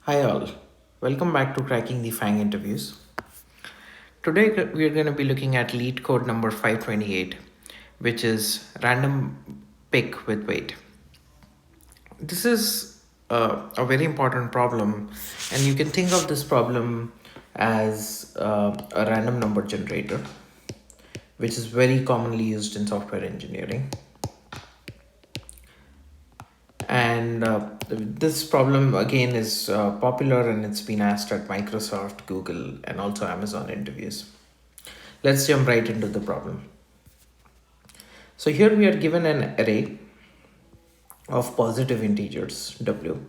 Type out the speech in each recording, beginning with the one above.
Hi all, welcome back to Cracking the FAANG interviews. Today we are going to be looking at Leetcode number 528, which is random pick with weight. This is a very important problem, and you can think of this problem as a random number generator, which is very commonly used in software engineering. And this problem again is popular, and it's been asked at Microsoft, Google, and also Amazon interviews. Let's jump right into the problem. So here we are given an array of positive integers w,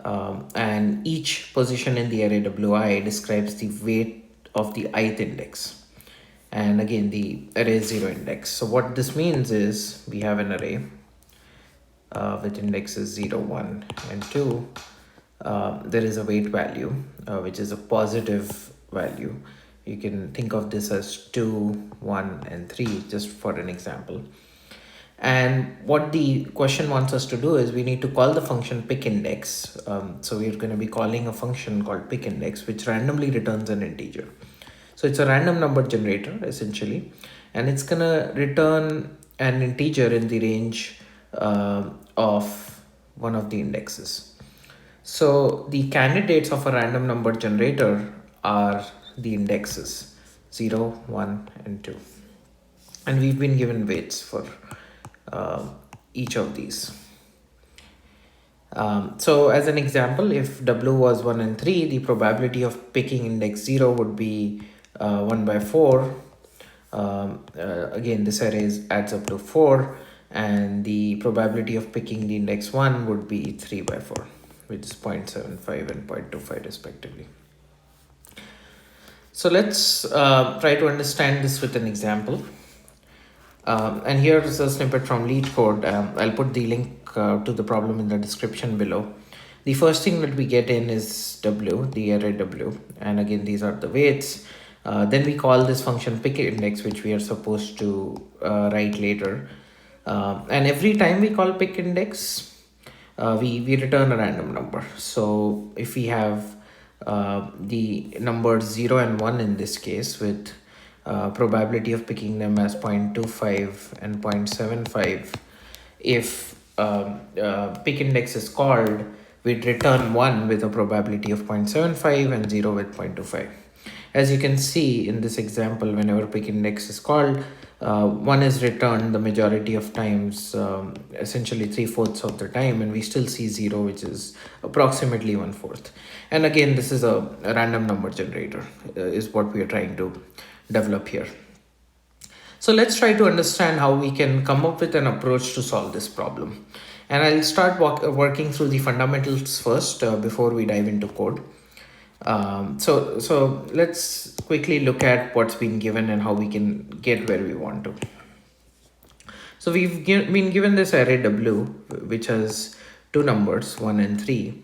and each position in the array wi describes the weight of the ith index. And again, the array is zero index. So what this means is we have an array with indexes 0, 1, and 2. There is a weight value, which is a positive value. You can think of this as 2, 1, and 3, just for an example. And what the question wants us to do is we need to call the function pickindex. So we're going to be calling a function called pickindex, which randomly returns an integer. So it's a random number generator, essentially, and it's going to return an integer in the range of one of the indexes. So the candidates of a random number generator are the indexes 0, 1, and 2. And we've been given weights for each of these. So as an example, if W was 1 and 3, the probability of picking index 0 would be 1 by 4. Again, this array adds up to 4, and the probability of picking the index 1 would be 3 by 4, which is 0.75 and 0.25 respectively. So let's try to understand this with an example. And here's a snippet from Leetcode. I'll put the link to the problem in the description below. The first thing that we get in is W, the array W. And again, these are the weights. Then we call this function pickindex, which we are supposed to write later. And every time we call pickindex, we return a random number. So if we have the numbers 0 and 1 in this case, with probability of picking them as 0.25 and 0.75, if pick index is called, we'd return 1 with a probability of 0.75 and 0 with 0.25. As you can see in this example, whenever pick index is called, 1 is returned the majority of times, essentially 3/4 of the time, and we still see 0, which is approximately 1/4. And again, this is a random number generator, is what we are trying to develop here. So let's try to understand how we can come up with an approach to solve this problem. And I'll start working through the fundamentals first before we dive into code. So let's quickly look at what's been given and how we can get where we want to. So we've been given this array W, which has two numbers, 1 and 3,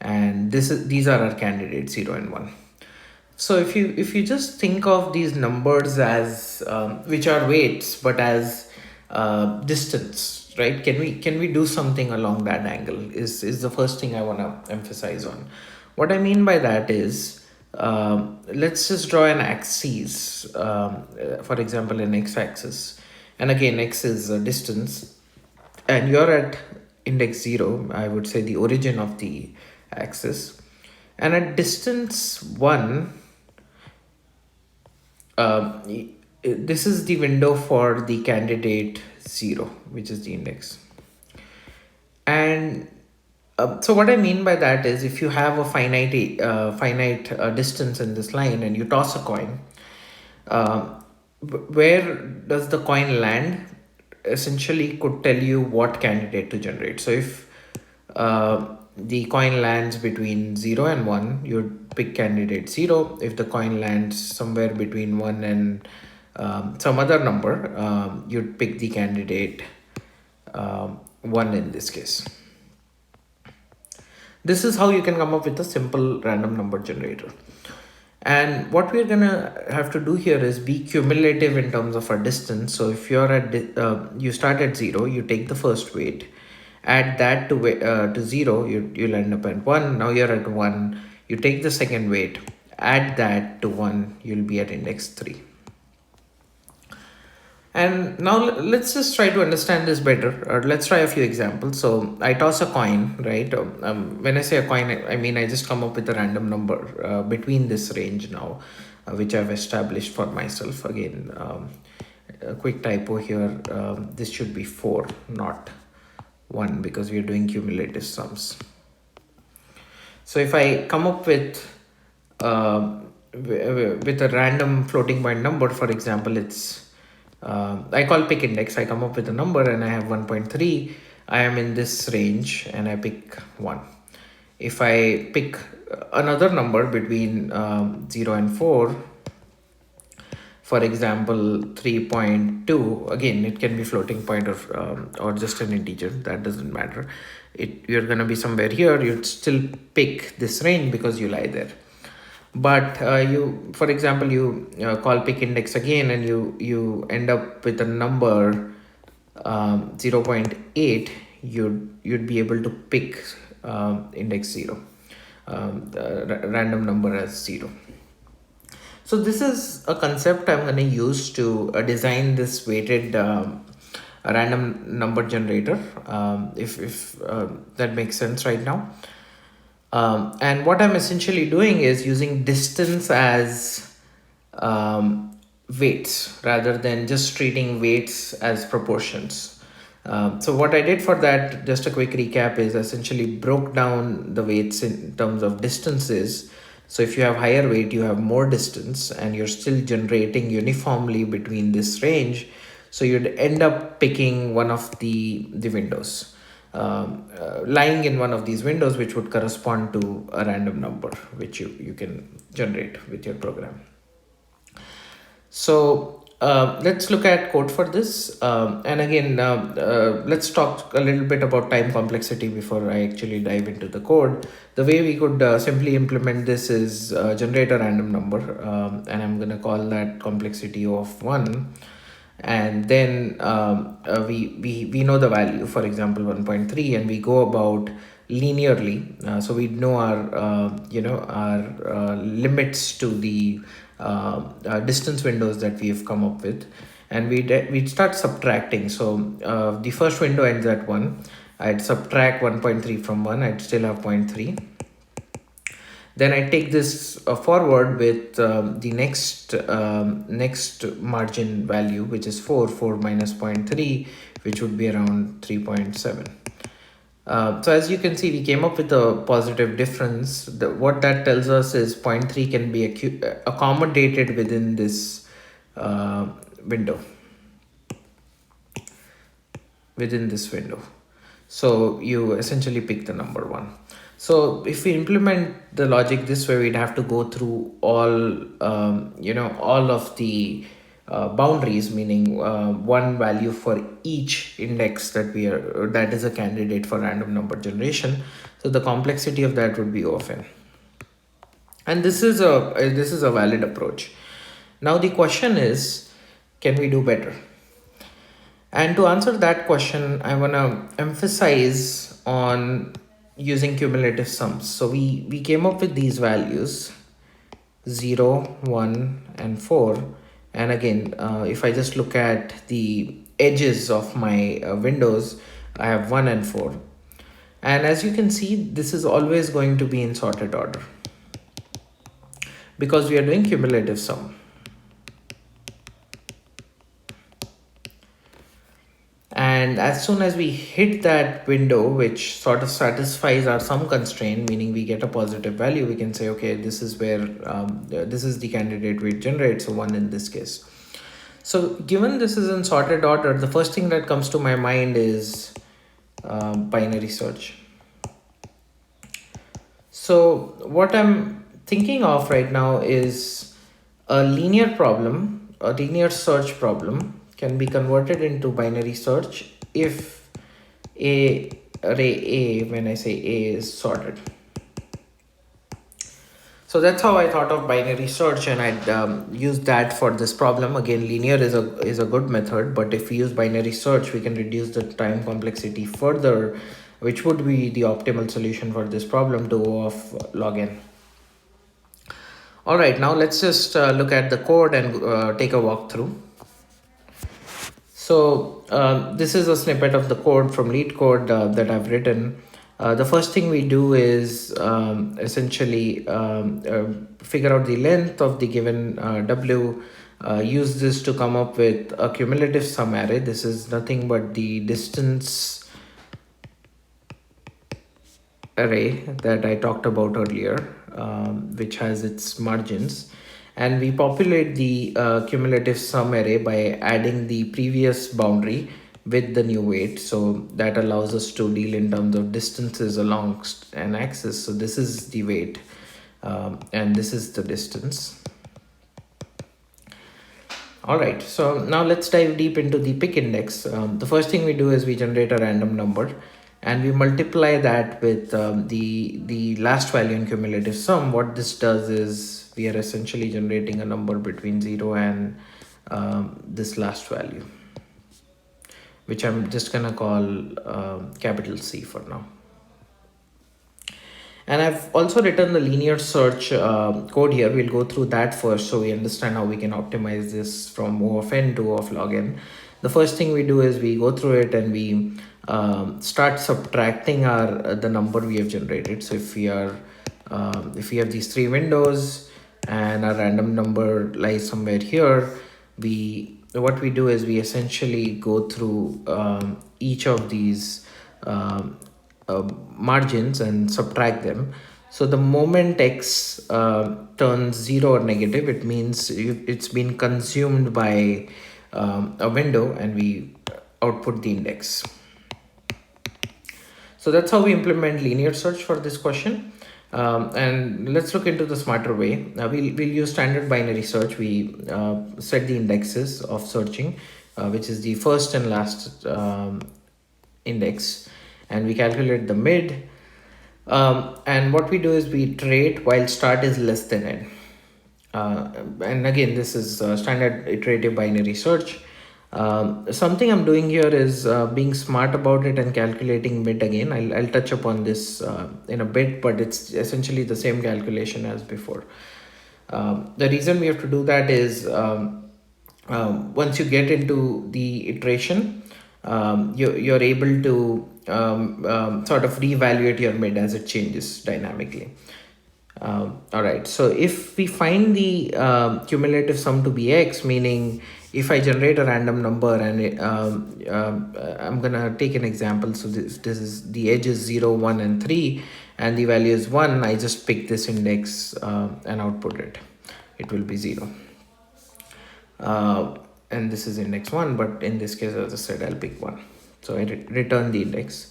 and these are our candidates, 0 and 1. So if you just think of these numbers as which are weights, but as distance, right? Can we do something along that angle? Is the first thing I want to emphasize on. What I mean by that is, let's just draw an axis. For example, an x-axis, and again, x is a distance, and you're at index 0. I would say the origin of the axis, and at distance 1. This is the window for the candidate 0, which is the index. And so what I mean by that is, if you have a finite distance in this line and you toss a coin, where does the coin land essentially could tell you what candidate to generate. So if the coin lands between 0 and 1, you'd pick candidate 0. If the coin lands somewhere between 1 and some other number, you'd pick the candidate 1 in this case. This is how you can come up with a simple random number generator. And what we're gonna have to do here is be cumulative in terms of our distance. So if you're at you start at 0, you take the first weight, add that to 0, you'll end up at 1. Now you're at 1. You take the second weight, add that to 1, you'll be at index 3. And now let's just try to understand this better, or let's try a few examples. So I toss a coin, right? When I say a coin, I mean I just come up with a random number between this range now, which I've established for myself. Again, a quick typo here. This should be 4, not 1, because we're doing cumulative sums. So if I come up with a random floating point number, for example, it's I call pick index. I come up with a number and I have 1.3. I am in this range and I pick 1. If I pick another number between 0 and 4, for example 3.2, again it can be floating point or just an integer, that doesn't matter. You're gonna be somewhere here, you'd still pick this range because you lie there. But you, for example, you call pick index again and you end up with a number 0.8, you'd be able to pick index 0, the random number as 0. So this is a concept I'm going to use to design this weighted random number generator, if that makes sense right now. And what I'm essentially doing is using distance as weights rather than just treating weights as proportions. So what I did for that, just a quick recap, is essentially broke down the weights in terms of distances. So if you have higher weight, you have more distance and you're still generating uniformly between this range. So you'd end up picking one of the windows. Lying in one of these windows, which would correspond to a random number which you can generate with your program. So let's look at code for this, and again let's talk a little bit about time complexity before I actually dive into the code. The way we could simply implement this is generate a random number, and I'm going to call that complexity of 1. And then we know the value, for example 1.3, and we go about linearly. So we know our limits to the distance windows that we have come up with, and we start subtracting. So the first window ends at 1. I'd subtract 1.3 from 1, I'd still have 0.3. Then I take this forward with the next margin value, which is 4 minus 0.3, which would be around 3.7. So as you can see, we came up with a positive difference. What that tells us is 0.3 can be accommodated within this window. Within this window. So you essentially pick the number 1. So if we implement the logic this way, we'd have to go through all of the boundaries, meaning one value for each index that is a candidate for random number generation. So the complexity of that would be O of n. And this is a valid approach. Now the question is, can we do better? And to answer that question, I want to emphasize on using cumulative sums. So we came up with these values 0, 1 and 4. And again, if I just look at the edges of my windows, I have 1 and 4. And as you can see, this is always going to be in sorted order because we are doing cumulative sum. And as soon as we hit that window, which sort of satisfies our sum constraint, meaning we get a positive value, we can say, okay, this is where this is the candidate we generate, so 1 in this case. So given this is in sorted order, the first thing that comes to my mind is binary search. So what I'm thinking of right now is a linear problem, a linear search problem can be converted into binary search if array A, when I say A, is sorted. So that's how I thought of binary search, and I'd use that for this problem. Again, linear is a good method, but if we use binary search, we can reduce the time complexity further, which would be the optimal solution for this problem to O of log n. All right, now let's just look at the code and take a walkthrough. So this is a snippet of the code from Leetcode that I've written. The first thing we do is essentially figure out the length of the given W, use this to come up with a cumulative sum array. This is nothing but the distance array that I talked about earlier, which has its margins. And we populate the cumulative sum array by adding the previous boundary with the new weight. So that allows us to deal in terms of distances along an axis. So this is the weight and this is the distance. All right, so now let's dive deep into the pick index. The first thing we do is we generate a random number and we multiply that with the last value in cumulative sum. What this does is we are essentially generating a number between 0 and this last value, which I'm just gonna call capital C for now. And I've also written the linear search code here. We'll go through that first so we understand how we can optimize this from O of n to O of log n. The first thing we do is we go through it and we start subtracting the number we have generated. So if we have these three windows and our random number lies somewhere here, what we do is we essentially go through each of these margins and subtract them. So the moment x turns 0 or negative, it means it's been consumed by a window, and we output the index. So that's how we implement linear search for this question. And let's look into the smarter way. We'll use standard binary search. We set the indexes of searching, which is the first and last index, and we calculate the mid. And what we do is we iterate while start is less than n. And again, this is standard iterative binary search. Something I'm doing here is being smart about it and calculating mid again. I'll touch upon this in a bit, but it's essentially the same calculation as before. The reason we have to do that is once you get into the iteration, you're able to sort of reevaluate your mid as it changes dynamically. All right, so if we find the cumulative sum to be x, meaning if I generate a random number and I'm gonna take an example. So this is the edge is 0, 1 and 3 and the value is 1. I just pick this index and output it. It will be 0. And this is index 1, but in this case, as I said, I'll pick 1. So I return the index.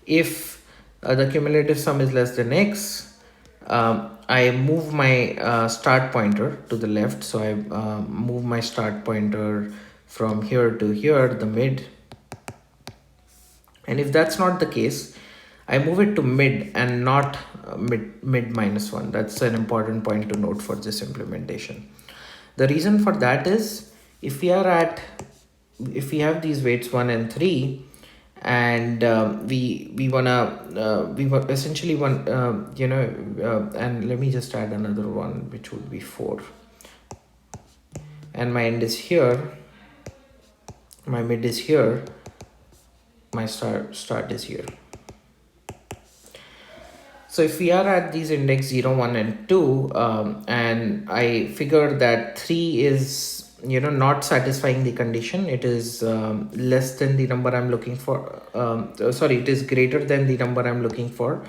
If the cumulative sum is less than x, I move my start pointer to the left. So I move my start pointer from here to here, the mid. And if that's not the case, I move it to mid and not mid minus 1. That's an important point to note for this implementation. The reason for that is if we have these weights 1 and 3, and we essentially want and let me just add another one, which would be 4, and my end is here, my mid is here, my start is here. So if we are at these index 0, 1 and 2, and I figure that 3 is not satisfying the condition, it is less than the number I'm looking for, it is greater than the number I'm looking for,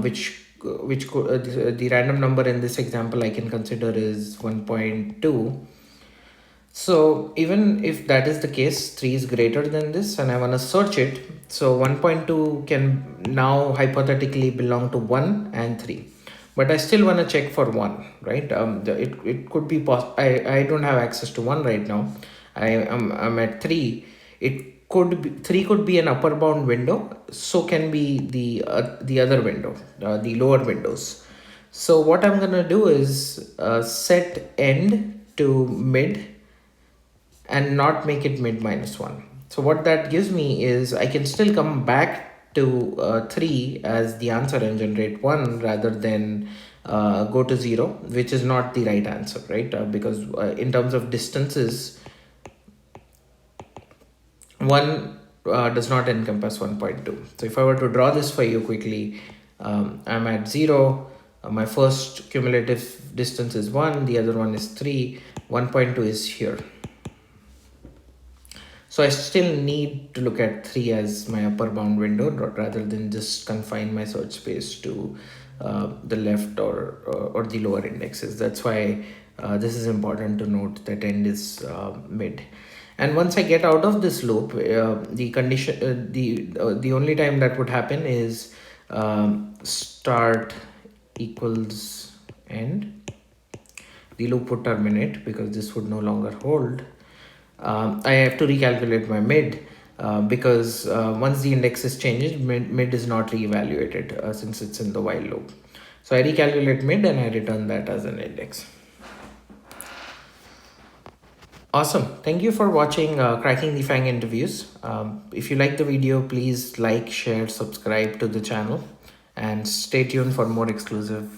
which the random number in this example I can consider is 1.2. So even if that is the case, 3 is greater than this and I want to search it, so 1.2 can now hypothetically belong to 1 and 3. But I still want to check for 1, right? It could be I don't have access to 1 right now. I'm at 3. It could be 3 could be an upper bound window. So can be the other window, the lower windows. So what I'm gonna do is set end to mid and not make it mid minus 1. So what that gives me is I can still come back to 3 as the answer and generate 1 rather than go to 0, which is not the right answer, right? Because in terms of distances, 1 does not encompass 1.2. So if I were to draw this for you quickly, I'm at 0. My first cumulative distance is 1, the other one is 3, 1.2 is here. So I still need to look at 3 as my upper bound window rather than just confine my search space to the left or the lower indexes. That's why this is important to note that end is mid. And once I get out of this loop, the condition, the only time that would happen is start equals end. The loop would terminate because this would no longer hold. I have to recalculate my mid because once the index is changed, mid is not reevaluated since it's in the while loop. So I recalculate mid and I return that as an index. Awesome. Thank you for watching Cracking the FAANG interviews. If you like the video, please like, share, subscribe to the channel and stay tuned for more exclusive